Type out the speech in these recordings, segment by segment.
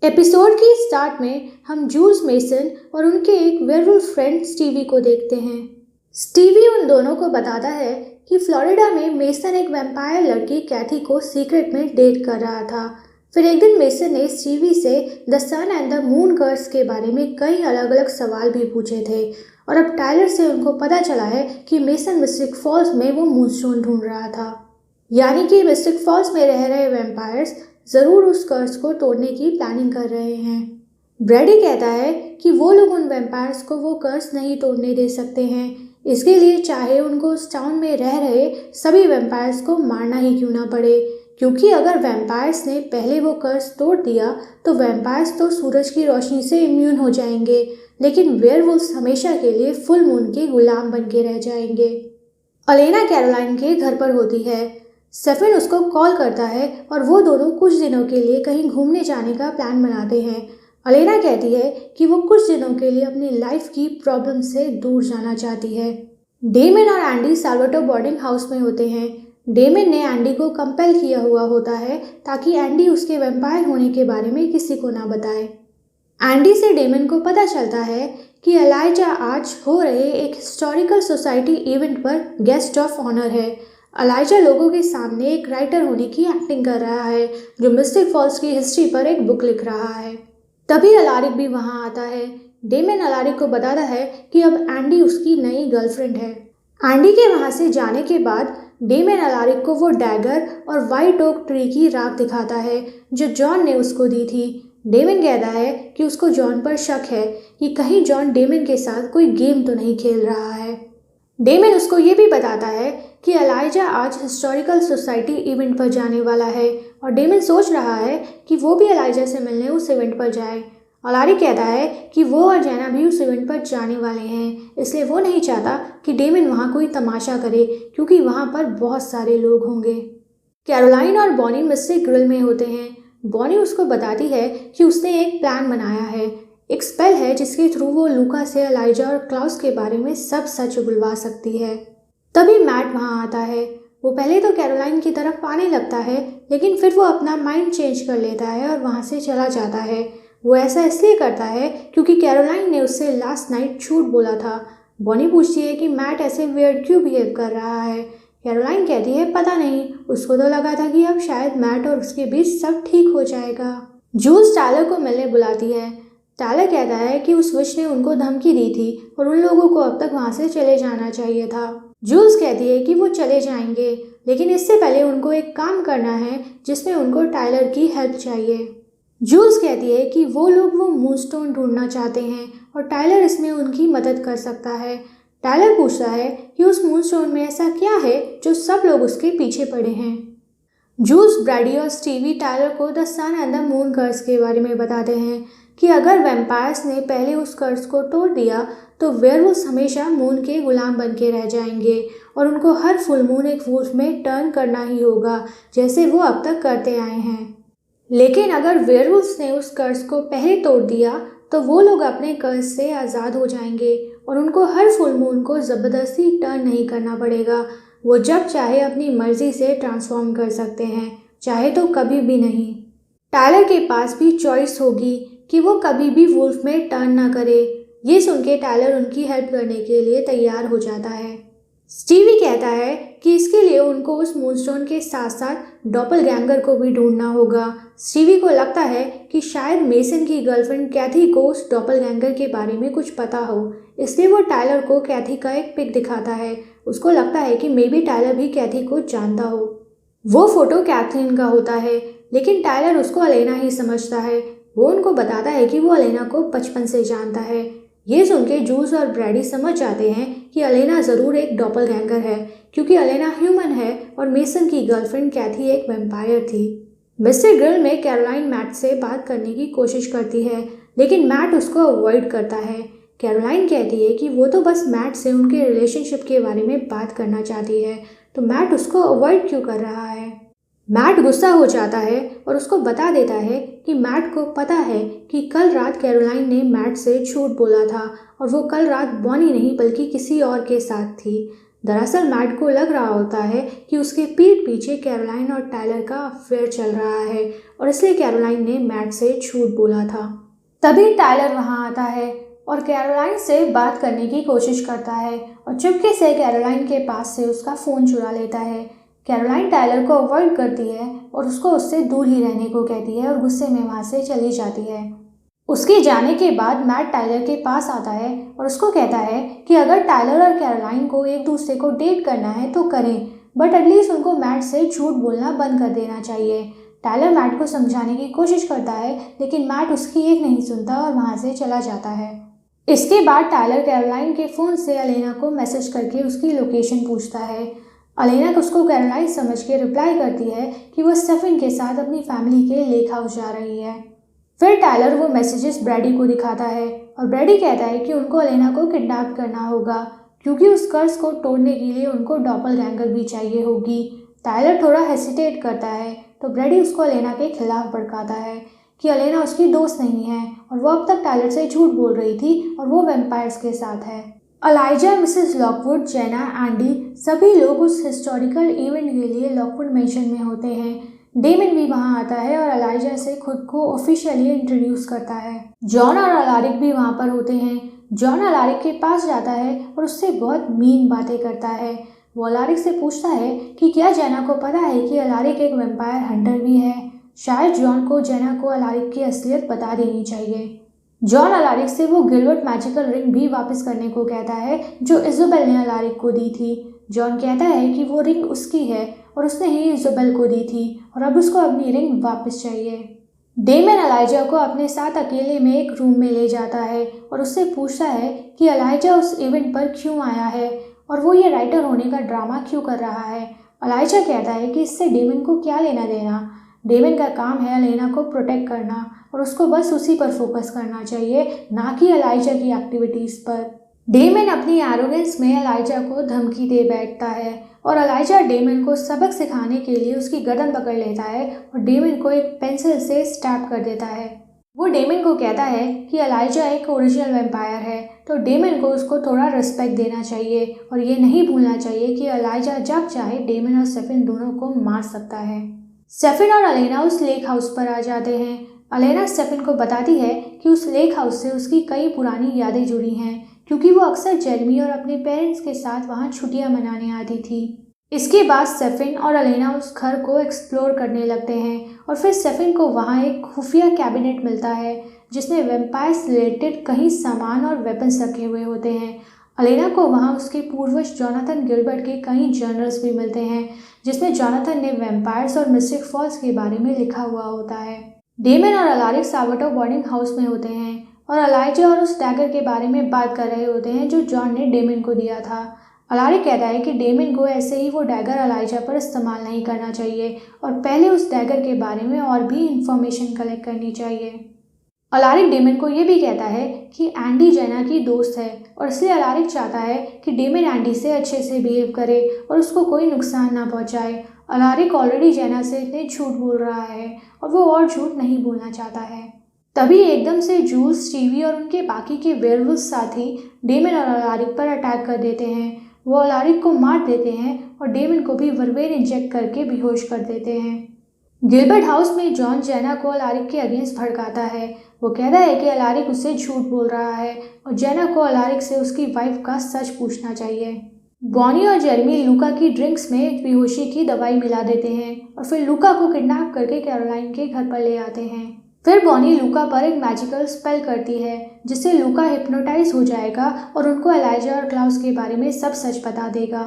Episode के start में हम जूल्स मेसन और उनके एक वेयरवुल्फ फ्रेंड स्टीवी को देखते हैं। स्टीवी उन दोनों को बताता है कि फ्लोरिडा में मेसन एक वैम्पायर लड़की कैथी को सीक्रेट में डेट कर रहा था। फिर एक दिन मेसन ने स्टीवी से the sun and the moon curse के बारे में कई अलग अलग सवाल भी पूछे थे और अब टायलर से उनको पता चला है कि मेसन मिस्टिक फॉल्स में वो मूनस्टोन ढूंढ रहा था, यानी कि मिस्टिक फॉल्स में रह रहे वैम्पायर्स ज़रूर उस कर्स को तोड़ने की प्लानिंग कर रहे हैं। ब्रैडी कहता है कि वो लोग उन वैम्पायर्स को वो कर्स नहीं तोड़ने दे सकते हैं, इसके लिए चाहे उनको उस टाउन में रह रहे सभी वैम्पायर्स को मारना ही क्यों ना पड़े, क्योंकि अगर वैम्पायर्स ने पहले वो कर्स तोड़ दिया तो वैम्पायर्स तो सूरज की रोशनी से इम्यून हो जाएंगे, लेकिन वेयरवुल्व्स हमेशा के लिए फुल मून के गुलाम बन के रह जाएंगे। अलेना कैरोलाइन के घर पर होती है। स्टेफन उसको कॉल करता है और वो दोनों कुछ दिनों के लिए कहीं घूमने जाने का प्लान बनाते हैं। अलेना कहती है कि वो कुछ दिनों के लिए अपनी लाइफ की प्रॉब्लम से दूर जाना चाहती है। डेमन और एंडी साल्वाटोर बोर्डिंग हाउस में होते हैं। डेमन ने एंडी को कंपेल किया हुआ होता है ताकि एंडी उसके वैम्पायर होने के बारे में किसी को ना बताए। एंडी से डेमन को पता चलता है कि एलाइजा आज हो रहे एक हिस्टोरिकल सोसाइटी इवेंट पर गेस्ट ऑफ ऑनर है। एलाइजा लोगों के सामने एक राइटर होने की एक्टिंग कर रहा है जो मिस्टिक फॉल्स की हिस्ट्री पर एक बुक लिख रहा है। तभी अलारिक भी वहां आता है। डेमन अलारिक को बताता है कि अब एंडी उसकी नई गर्लफ्रेंड है। एंडी के वहां से जाने के बाद डेमन अलारिक को वो डैगर और वाइट ओक ट्री की राख दिखाता है जो जॉन ने उसको दी थी। डेमन कहता है कि उसको जॉन पर शक है कि कहीं जॉन डेमन के साथ कोई गेम तो नहीं खेल रहा है। डेमन उसको ये भी बताता है कि एलाइजा आज हिस्टोरिकल सोसाइटी इवेंट पर जाने वाला है और डेमन सोच रहा है कि वो भी एलाइजा से मिलने उस इवेंट पर जाए। अलारिक कहता है कि वो और जैना भी उस इवेंट पर जाने वाले हैं, इसलिए वो नहीं चाहता कि डेमन वहाँ कोई तमाशा करे क्योंकि वहाँ पर बहुत सारे लोग होंगे। कैरोलाइन और बॉनी मिस्टिक ग्रिल में होते हैं। बॉनी उसको बताती है कि उसने एक प्लान बनाया है, एक स्पेल है जिसके थ्रू वो लूका से एलाइजा और क्लाउस के बारे में सब सच उगलवा सकती है। तभी मैट वहाँ आता है। वो पहले तो कैरोलाइन की तरफ आने लगता है, लेकिन फिर वो अपना माइंड चेंज कर लेता है और वहाँ से चला जाता है। वो ऐसा इसलिए करता है क्योंकि कैरोलाइन ने उससे लास्ट नाइट झूठ बोला था। बॉनी पूछती है कि मैट ऐसे वियर्ड क्यों बिहेव कर रहा है। कैरोलाइन कहती है पता नहीं, उसको तो लगा था कि अब शायद मैट और उसके बीच सब ठीक हो जाएगा। जूल्स टायलर को मिलने बुलाती है। टायलर कहता है कि उस विश ने उनको धमकी दी थी और उन लोगों को अब तक वहाँ से चले जाना चाहिए था। जूल्स कहती है कि वो चले जाएंगे, लेकिन इससे पहले उनको एक काम करना है जिसमें उनको टायलर की हेल्प चाहिए। जूल्स कहती है कि वो लोग वो मूनस्टोन ढूंढना चाहते हैं और टायलर इसमें उनकी मदद कर सकता है। टायलर पूछता है कि उस मूनस्टोन में ऐसा क्या है जो सब लोग उसके पीछे पड़े हैं। जूल्स, ब्रैडी और स्टीवी टायलर को the sun and the moon curse के बारे में बताते हैं कि अगर वैम्पायर्स ने पहले उस कर्स को तोड़ दिया तो वेयरवुल्व्स हमेशा मून के गुलाम बन के रह जाएंगे और उनको हर फुल मून एक वुल्फ में टर्न करना ही होगा जैसे वो अब तक करते आए हैं। लेकिन अगर वेयरवुल्व्स ने उस कर्स को पहले तोड़ दिया तो वो लोग अपने कर्स से आज़ाद हो जाएंगे और उनको हर फुल मून को ज़बरदस्ती टर्न नहीं करना पड़ेगा। वो जब चाहे अपनी मर्जी से ट्रांसफॉर्म कर सकते हैं, चाहे तो कभी भी नहीं। टायलर के पास भी चॉइस होगी कि वो कभी भी वुल्फ में टर्न ना करे। ये सुन के टायलर उनकी हेल्प करने के लिए तैयार हो जाता है। स्टीवी कहता है कि इसके लिए उनको उस मूनस्टोन के साथ साथ डॉपलगैंगर को भी ढूंढना होगा। स्टीवी को लगता है कि शायद मेसन की गर्लफ्रेंड कैथी को उस डॉपलगैंगर के बारे में कुछ पता हो, इसलिए वो टायलर को कैथी का एक पिक दिखाता है। उसको लगता है कि मे बी टायलर भी कैथी को जानता हो। वो फोटो कैथरीन का होता है, लेकिन टायलर उसको अलेना ही समझता है। वो उनको बताता है कि वो अलेना को बचपन से जानता है। ये सुन के जूल्स और ब्रैडी समझ जाते हैं कि अलेना ज़रूर एक डॉपलगैंगर है, क्योंकि अलेना ह्यूमन है और मेसन की गर्लफ्रेंड कैथी एक वैम्पायर थी। मिस्टर ग्रिल में कैरोलाइन मैट से बात करने की कोशिश करती है, लेकिन मैट उसको अवॉइड करता है। कैरोलाइन कहती है कि वो तो बस मैट से उनके रिलेशनशिप के बारे में बात करना चाहती है, तो मैट उसको अवॉइड क्यों कर रहा है। मैट गुस्सा हो जाता है और उसको बता देता है कि मैट को पता है कि कल रात कैरोलाइन ने मैट से झूठ बोला था और वो कल रात बॉनी नहीं बल्कि किसी और के साथ थी। दरअसल मैट को लग रहा होता है कि उसके पीठ पीछे कैरोलाइन और टायलर का अफेयर चल रहा है और इसलिए कैरोलाइन ने मैट से झूठ बोला था। तभी टायलर वहां आता है और कैरोलाइन से बात करने की कोशिश करता है और चुपके से कैरोलाइन के पास से उसका फ़ोन चुरा लेता है। कैरोलाइन टायलर को अवॉइड करती है और उसको उससे दूर ही रहने को कहती है और गुस्से में वहाँ से चली जाती है। उसके जाने के बाद मैट टायलर के पास आता है और उसको कहता है कि अगर टायलर और कैरोलाइन को एक दूसरे को डेट करना है तो करें, बट एटलीस्ट उनको मैट से झूठ बोलना बंद कर देना चाहिए। टायलर मैट को समझाने की कोशिश करता है लेकिन मैट उसकी एक नहीं सुनता और वहाँ से चला जाता है। इसके बाद टायलर कैरोलाइन के फ़ोन से अलेना को मैसेज करके उसकी लोकेशन पूछता है। अलेना उसको कैरोलाइन समझ के रिप्लाई करती है कि वो स्टेफन के साथ अपनी फैमिली के लेक हाउस जा रही है। फिर टायलर वो मैसेजेस ब्रैडी को दिखाता है और ब्रैडी कहता है कि उनको अलेना को किडनैप करना होगा क्योंकि उस कर्ज को तोड़ने के लिए उनको डॉपलगैंगर भी चाहिए होगी। टायलर थोड़ा हेसिटेट करता है तो ब्रैडी उसको अलेना के खिलाफ भड़काता है कि अलेना उसकी दोस्त नहीं है और वो अब तक टायलर से झूठ बोल रही थी और वो वैम्पायर्स के साथ है। अलाइजा, मिसेस लॉकवुड, जेना, एंडी सभी लोग उस हिस्टोरिकल इवेंट के लिए लॉकवुड मेंशन में होते हैं। डेमन भी वहां आता है और अलाइजा से खुद को ऑफिशियली इंट्रोड्यूस करता है। जॉन और अलारिक भी वहां पर होते हैं। जॉन अलारिक के पास जाता है और उससे बहुत मीन बातें करता है। वो अलारिक से पूछता है कि क्या जेना को पता है कि अलारिक एक वैम्पायर हंटर भी है। शायद जॉन को जेना को अलारिक की असलियत बता देनी चाहिए। जॉन अलारिक से वो गिलबर्ट मैजिकल रिंग भी वापस करने को कहता है जो इज़ोबेल ने अलारिक को दी थी। जॉन कहता है कि वो रिंग उसकी है और उसने ही इज़ोबेल को दी थी और अब उसको अपनी रिंग वापस चाहिए। डेमन अलाइजा को अपने साथ अकेले में एक रूम में ले जाता है और उससे पूछता है कि अलाइजा उस इवेंट पर क्यों आया है और वो ये राइटर होने का ड्रामा क्यों कर रहा है। अलाइजा कहता है कि इससे डेमन को क्या लेना देना। डेमन का काम है अलेना को प्रोटेक्ट करना और उसको बस उसी पर फोकस करना चाहिए, ना कि अलाइजा की एक्टिविटीज़ पर। डेमन अपनी एरोगेंस में अलाइजा को धमकी दे बैठता है और अलाइजा डेमन को सबक सिखाने के लिए उसकी गर्दन पकड़ लेता है और डेमन को एक पेंसिल से स्टैब कर देता है। वो डेमन को कहता है कि अलाइजा एक ओरिजिनल वैम्पायर है तो डेमन को उसको थोड़ा रिस्पेक्ट देना चाहिए और ये नहीं भूलना चाहिए कि अलाइजा जब चाहे डेमन और स्टेफन दोनों को मार सकता है। स्टेफन और अलेना उस लेक हाउस पर आ जाते हैं। अलेना स्टेफन को बताती है कि उस लेक हाउस से उसकी कई पुरानी यादें जुड़ी हैं क्योंकि वो अक्सर जेरेमी और अपने पेरेंट्स के साथ वहाँ छुट्टियाँ मनाने आती थी। इसके बाद स्टेफन और अलेना उस घर को एक्सप्लोर करने लगते हैं और फिर स्टेफन को वहाँ एक खुफिया कैबिनेट मिलता है जिसमें वैम्पायर से रिलेटेड कई सामान और वेपन्स रखे हुए होते हैं। अलेना को वहाँ उसके पूर्वज जोनाथन गिलबर्ट के कई जर्नल्स भी मिलते हैं जिसमें जोनाथन ने वैम्पायर्स और मिस्टिक फॉल्स के बारे में लिखा हुआ होता है। डेमन और अलारिक सावटो बोर्डिंग हाउस में होते हैं और अलाइजा और उस डैगर के बारे में बात कर रहे होते हैं जो जॉन ने डेमन को दिया था। अलारिक कहता है कि डेमन को ऐसे ही वो डैगर अलाइजा पर इस्तेमाल नहीं करना चाहिए और पहले उस डैगर के बारे में और भी इंफॉर्मेशन कलेक्ट करनी चाहिए। अलारिक डेमन को ये भी कहता है कि एंडी जेना की दोस्त है और इसलिए अलारिक चाहता है कि डेमन एंडी से अच्छे से बिहेव करे और उसको कोई नुकसान ना पहुंचाए। अलारिक ऑलरेडी जेना से इतने झूठ बोल रहा है और वो और झूठ नहीं बोलना चाहता है। तभी एकदम से जूल्स, स्टीवी और उनके बाकी के वेयरवुल्फ साथी डेमन और अलारिक पर अटैक कर देते हैं। वो अलारिक को मार देते हैं और डेमन को भी वर्वेन इंजेक्ट करके बेहोश कर देते हैं। गिलबर्ट हाउस में जॉन जेना को अलारिक के अगेंस्ट भड़काता है। वो कहता है कि अलारिक उससे झूठ बोल रहा है और जेना को अलारिक से उसकी वाइफ का सच पूछना चाहिए। बॉनी और जेरेमी लूका की ड्रिंक्स में बेहोशी की दवाई मिला देते हैं और फिर लूका को किडनैप करके कैरोलाइन के घर पर ले आते हैं। फिर बॉनी लूका पर एक मैजिकल स्पेल करती है जिससे लूका हिप्नोटाइज हो जाएगा और उनको एलाइजा और क्लाउस के बारे में सब सच बता देगा।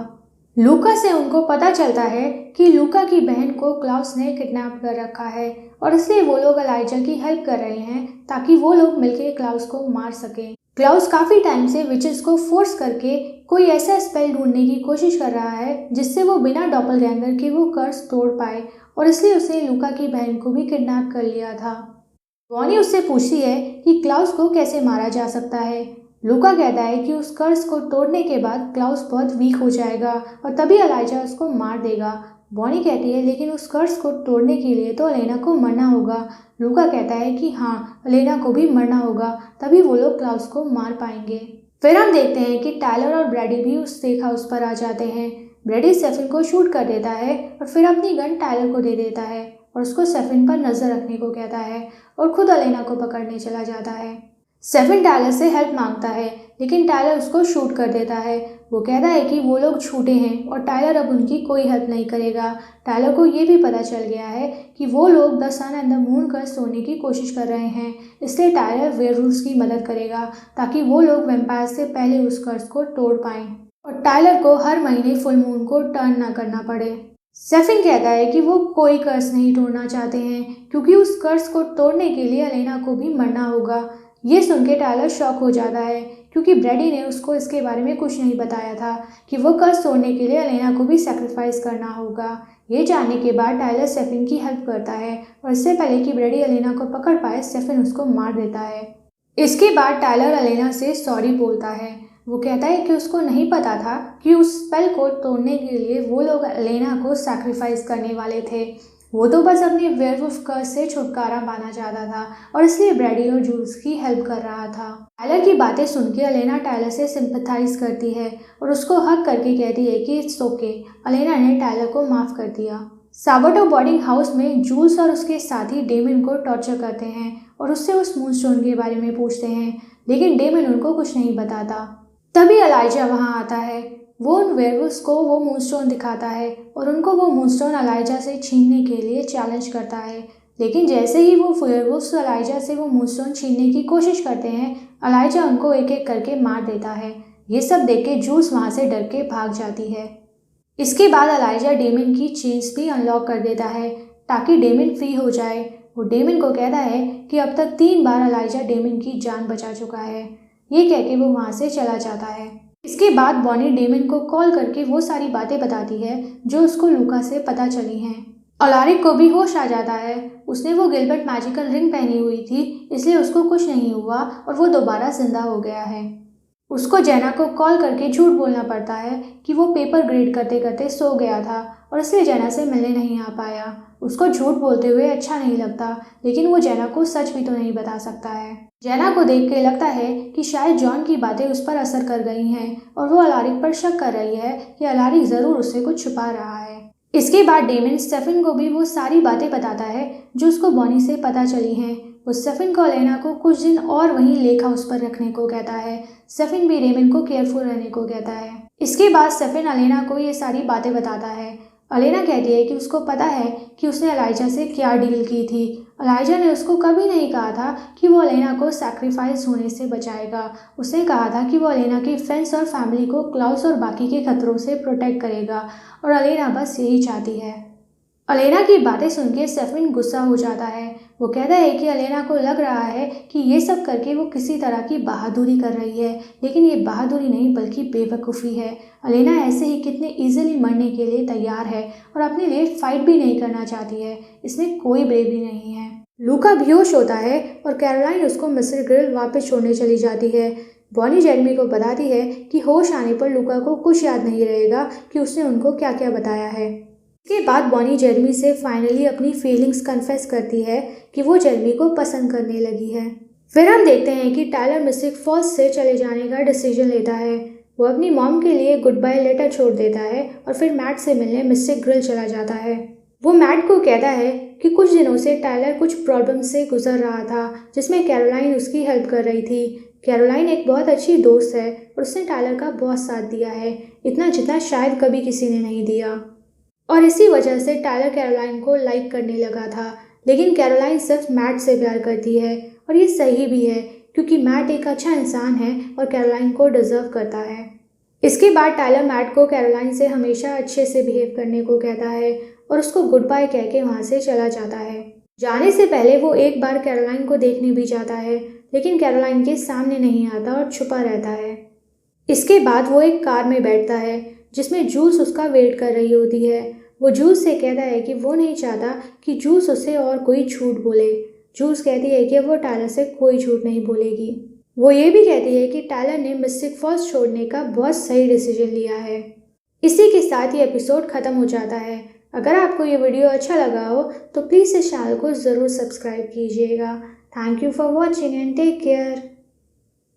लूका से उनको पता चलता है कि लूका की बहन को क्लाउस ने किडनैप कर रखा है और इसलिए वो लोग एलाइजा की हेल्प कर रहे हैं ताकि वो लोग मिलकर क्लाउस को मार सकें। क्लाउस काफ़ी टाइम से विचेस को फोर्स करके कोई ऐसा स्पेल ढूंढने की कोशिश कर रहा है जिससे वो बिना डॉपलगैंगर के वो कर्स तोड़ पाए और इसलिए उसने लूका की बहन को भी किडनैप कर लिया था। बॉनी उससे पूछती है कि क्लाउस को कैसे मारा जा सकता है। लूका कहता है कि उस कर्स को तोड़ने के बाद क्लाउस बहुत वीक हो जाएगा और तभी एलाइजा उसको मार देगा। बॉनी कहती है लेकिन उस कर्स को तोड़ने के लिए तो अलेना को मरना होगा। लूका कहता है कि हाँ, अलेना को भी मरना होगा, तभी वो लोग क्लाउस को मार पाएंगे। फिर हम देखते हैं कि टायलर और ब्रैडी भी उस स्टेक हाउस पर आ जाते हैं। ब्रैडी स्टेफन को शूट कर देता है और फिर अपनी गन टायलर को दे देता है और उसको स्टेफन पर नजर रखने को कहता है और खुद अलेना को पकड़ने चला जाता है। स्टेफन टायलर से हेल्प मांगता है लेकिन टायलर उसको शूट कर देता है। वो कहता है कि वो लोग झूठे हैं और टायलर अब उनकी कोई हेल्प नहीं करेगा। टायलर को ये भी पता चल गया है कि वो लोग the sun and the moon curse तोड़ने की कोशिश कर रहे हैं, इसलिए टायलर वेयरवुल्व्स की मदद करेगा ताकि वो लोग वैम्पायर से पहले उस कर्स को तोड़ पाएं और टायलर को हर महीने फुल मून को टर्न ना करना पड़े। स्टेफन कहता है कि वो कोई कर्स नहीं तोड़ना चाहते हैं क्योंकि उस कर्स को तोड़ने के लिए अलेना को भी मरना होगा। ये सुन के टायलर शॉक हो जाता है क्योंकि ब्रैडी ने उसको इसके बारे में कुछ नहीं बताया था कि वो कर्स तोड़ने के लिए अलेना को भी सैक्रिफाइस करना होगा। ये जानने के बाद टायलर स्टेफन की हेल्प करता है और इससे पहले कि ब्रैडी अलेना को पकड़ पाए स्टेफन उसको मार देता है। इसके बाद टायलर अलेना से सॉरी बोलता है। वो कहता है कि उसको नहीं पता था कि उस स्पेल को तोड़ने के लिए वो लोग अलेना को सैक्रिफाइस करने वाले थे। वो तो बस अपने वेयरवुल्फ कर्स से छुटकारा पाना चाहता था और इसलिए ब्रैडी और जूल्स की हेल्प कर रहा था। टायलर की बातें सुन के अलेना टायलर से सिंपैथाइज करती है और उसको हक करके कहती है कि इट्स ओके, अलेना ने टायलर को माफ़ कर दिया। साबोटो बोर्डिंग हाउस में जूल्स और उसके साथी डेमन को टॉर्चर करते हैं और उससे उस मूनस्टोन के बारे में पूछते हैं, लेकिन डेमन उनको कुछ नहीं बताता। तभी एलाइजा वहाँ आता है। वो उन वेयरवुल्व्स को वो मूनस्टोन दिखाता है और उनको वो मूनस्टोन एलाइजा से छीनने के लिए चैलेंज करता है, लेकिन जैसे ही वो वेयरवुल्व्स एलाइजा से वो मूनस्टोन छीनने की कोशिश करते हैं, एलाइजा उनको एक एक करके मार देता है। ये सब देख के जूल्स वहाँ से डर के भाग जाती है। इसके बाद एलाइजा डेमन की चेन्स भी अनलॉक कर देता है ताकि डेमन फ्री हो जाए। वो डेमन को कहता है कि अब तक 3 बार एलाइजा डेमन की जान बचा चुका है। ये कह के वो वहाँ से चला जाता है। इसके बाद बॉनी डेमन को कॉल करके वो सारी बातें बताती है जो उसको लूका से पता चली हैं। अलारिक को भी होश आ जाता है। उसने वो गिलबर्ट मैजिकल रिंग पहनी हुई थी, इसलिए उसको कुछ नहीं हुआ और वो दोबारा जिंदा हो गया है। उसको जेना को कॉल करके झूठ बोलना पड़ता है कि वो पेपर ग्रेड करते करते सो गया था और इसलिए जेना से मिलने नहीं आ पाया। उसको झूठ बोलते हुए अच्छा नहीं लगता, लेकिन वो जेना को सच भी तो नहीं बता सकता है। जेना को देख के लगता है कि शायद जॉन की बातें उस पर असर कर गई हैं और वो अलारिक पर शक कर रही है कि अलारिक ज़रूर उससे कुछ छुपा रहा है। इसके बाद डेमन स्टेफन को भी वो सारी बातें बताता है जो उसको बॉनी से पता चली हैं। वो स्टेफन को अलेना को कुछ दिन और वहीं लेक हाउस पर रखने को कहता है। स्टेफन भी डेमन को केयरफुल रहने को कहता है। इसके बाद स्टेफन अलेना को ये सारी बातें बताता है। अलेना कहती है कि उसको पता है कि उसने एलाइजा से क्या डील की थी। एलाइजा ने उसको कभी नहीं कहा था कि वो अलेना को सैक्रिफाइस होने से बचाएगा। उसने कहा था कि वो अलेना के फ्रेंड्स और फैमिली को क्लाउस और बाकी के खतरों से प्रोटेक्ट करेगा और अलेना बस यही चाहती है। अलेना की बातें सुन के स्टेफन गुस्सा हो जाता है। वो कहता है कि अलेना को लग रहा है कि ये सब करके वो किसी तरह की बहादुरी कर रही है, लेकिन ये बहादुरी नहीं बल्कि बेवकूफ़ी है। अलेना ऐसे ही कितने इजीली मरने के लिए तैयार है और अपने लिए फाइट भी नहीं करना चाहती है। इसमें कोई ब्रेवरी नहीं है। लूका बेहोश होता है और कैरोलाइन उसको मिस्टर ग्रिल वापस छोड़ने चली जाती है। बॉनी जेरेमी को बताती है कि होश आने पर लूका को कुछ याद नहीं रहेगा कि उसने उनको क्या क्या बताया है। इसके बाद बॉनी जेरेमी से फाइनली अपनी फीलिंग्स कन्फेस करती है कि वो जेरेमी को पसंद करने लगी है। फिर हम देखते हैं कि टायलर मिस्टिक फॉल्स से चले जाने का डिसीजन लेता है। वो अपनी मॉम के लिए गुड बाय लेटर छोड़ देता है और फिर मैट से मिलने मिस्टिक ग्रिल चला जाता है। वो मैट को कहता है कि कुछ दिनों से टायलर कुछ प्रॉब्लम से गुजर रहा था जिसमें कैरोलाइन उसकी हेल्प कर रही थी। कैरोलाइन एक बहुत अच्छी दोस्त है और उसने टायलर का बहुत साथ दिया है, इतना जितना शायद कभी किसी ने नहीं दिया। और इसी वजह से टायलर कैरोलाइन को लाइक करने लगा था, लेकिन कैरोलाइन सिर्फ मैट से प्यार करती है और ये सही भी है क्योंकि मैट एक अच्छा इंसान है और कैरोलाइन को डिजर्व करता है। इसके बाद टायलर मैट को कैरोलाइन से हमेशा अच्छे से बिहेव करने को कहता है और उसको गुड बाय कह के वहाँ से चला जाता है। जाने से पहले वो एक बार कैरोलाइन को देखने भी जाता है, लेकिन कैरोलाइन के सामने नहीं आता और छुपा रहता है। इसके बाद वो एक कार में बैठता है जिसमें जूल्स उसका वेट कर रही होती है। वो जूल्स से कहता है कि वो नहीं चाहता कि जूल्स उसे और कोई झूठ बोले। जूल्स कहती है कि वो टायलर से कोई झूठ नहीं बोलेगी। वो ये भी कहती है कि टायलर ने मिस्टिक फॉल्स छोड़ने का बहुत सही डिसीजन लिया है। इसी के साथ ये एपिसोड ख़त्म हो जाता है। अगर आपको ये वीडियो अच्छा लगा हो तो प्लीज़ इस चैनल को ज़रूर सब्सक्राइब कीजिएगा। Thank you for watching and take care.